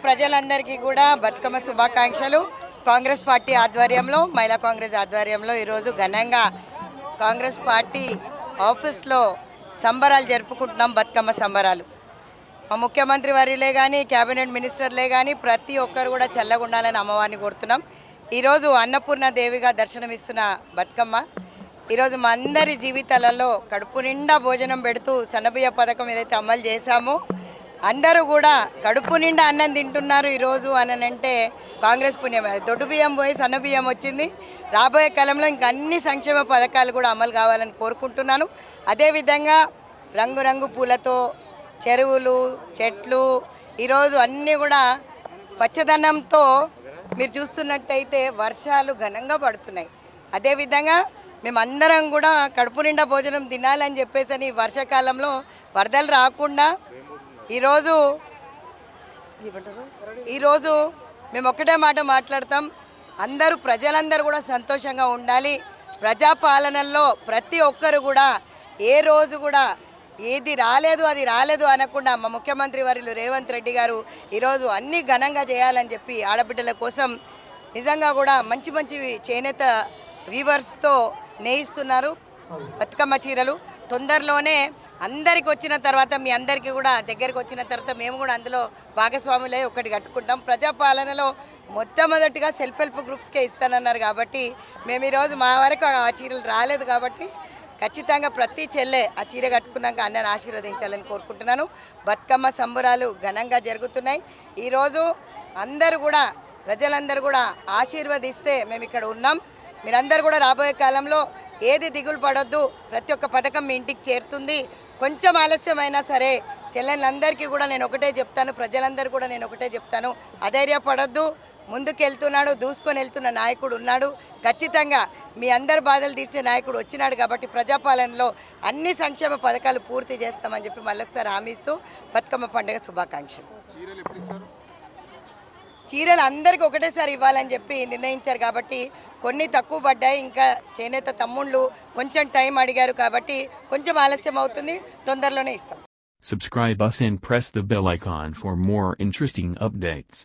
ప్రజలందరికీ కూడా బతుకమ్మ శుభాకాంక్షలు. కాంగ్రెస్ పార్టీ ఆధ్వర్యంలో, మహిళా కాంగ్రెస్ ఆధ్వర్యంలో ఈరోజు ఘనంగా కాంగ్రెస్ పార్టీ ఆఫీస్లో సంబరాలు జరుపుకుంటున్నాం. బతుకమ్మ సంబరాలు మా ముఖ్యమంత్రి వర్యులే కానీ, క్యాబినెట్ మినిస్టర్లే కానీ ప్రతి ఒక్కరు కూడా చల్లగా ఉండాలని అమ్మవారిని కోరుతున్నాం. ఈరోజు అన్నపూర్ణ దేవిగా దర్శనమిస్తున్న బతుకమ్మ ఈరోజు మా అందరి జీవితాలలో కడుపు నిండా భోజనం పెడుతూ సన్నబియ్య పథకం ఏదైతే అమలు చేశామో అందరూ కూడా కడుపు నిండా అన్నం తింటున్నారు ఈరోజు అంటే కాంగ్రెస్ పుణ్యం. దొడ్డు బియ్యం పోయి సన్న బియ్యం వచ్చింది. రాబోయే కాలంలో ఇంకా అన్ని సంక్షేమ పథకాలు కూడా అమలు కావాలని కోరుకుంటున్నాను. అదేవిధంగా రంగురంగు పూలతో చెరువులు, చెట్లు ఈరోజు అన్నీ కూడా పచ్చదనంతో మీరు చూస్తున్నట్టయితే వర్షాలు ఘనంగా పడుతున్నాయి. అదేవిధంగా మేమందరం కూడా కడుపు నిండా భోజనం తినాలని చెప్పేసి వర్షాకాలంలో వరదలు రాకుండా ఈరోజు మేము ఒక్కటే మాట మాట్లాడతాం. ప్రజలందరూ కూడా సంతోషంగా ఉండాలి. ప్రజాపాలనలో ప్రతి ఒక్కరు కూడా ఏ రోజు కూడా ఏది రాలేదు అది రాలేదు అనకుండా మా ముఖ్యమంత్రి వర్యులు రేవంత్ రెడ్డి గారు ఈరోజు అన్ని ఘనంగా చేయాలని చెప్పి ఆడబిడ్డల కోసం నిజంగా కూడా మంచి మంచి చేనేత వీవర్స్తో నేయిస్తున్నారు బతుకమ్మ చీరలు. తొందరలోనే అందరికి వచ్చిన తర్వాత మీ అందరికీ కూడా దగ్గరికి వచ్చిన తర్వాత మేము కూడా అందులో భాగస్వాములై ఒకటి కట్టుకుంటాం. ప్రజాపాలనలో మొట్టమొదటిగా సెల్ఫ్ హెల్ప్ గ్రూప్స్కే ఇస్తానన్నారు కాబట్టి మేము ఈరోజు మా వరకు ఆ చీరలు రాలేదు కాబట్టి ఖచ్చితంగా ప్రతి చెల్లె ఆ చీర కట్టుకున్నాక అన్నను ఆశీర్వదించాలని కోరుకుంటున్నాను. బతుకమ్మ సంబరాలు ఘనంగా జరుగుతున్నాయి. ఈరోజు అందరూ కూడా ప్రజలందరూ కూడా ఆశీర్వదిస్తే మేము ఇక్కడ ఉన్నాం. మీరందరూ కూడా రాబోయే కాలంలో ఏది దిగులు పడొద్దు, ప్రతి ఒక్క పథకం మీ ఇంటికి చేరుతుంది. కొంచెం ఆలస్యమైనా సరే చెల్లెళ్ళందరికీ కూడా నేను ఒకటే చెప్తాను, ప్రజలందరూ కూడా నేను ఒకటే చెప్తాను, అధైర్యపడొద్దు. ముందుకెళ్తున్నాడు, దూసుకొని వెళ్తున్న నాయకుడు ఉన్నాడు. ఖచ్చితంగా మీ అందరి బాధలు తీర్చే నాయకుడు వచ్చినాడు కాబట్టి ప్రజాపాలనలో అన్ని సంక్షేమ పథకాలు పూర్తి చేస్తామని చెప్పి మళ్ళొకసారి హామీ ఇస్తూ బతుకమ్మ పండుగ శుభాకాంక్షలు. చీరలు అందరికీ ఒకటేసారి ఇవ్వాలని చెప్పి నిర్ణయించారు కాబట్టి కొన్ని తక్కువ పడ్డాయి. ఇంకా చేనేత తమ్ముళ్ళు కొంచెం టైం అడిగారు కాబట్టి కొంచెం ఆలస్యం అవుతుంది, తొందరలోనే ఇస్తాం. Subscribe us and press the bell icon for more interesting updates.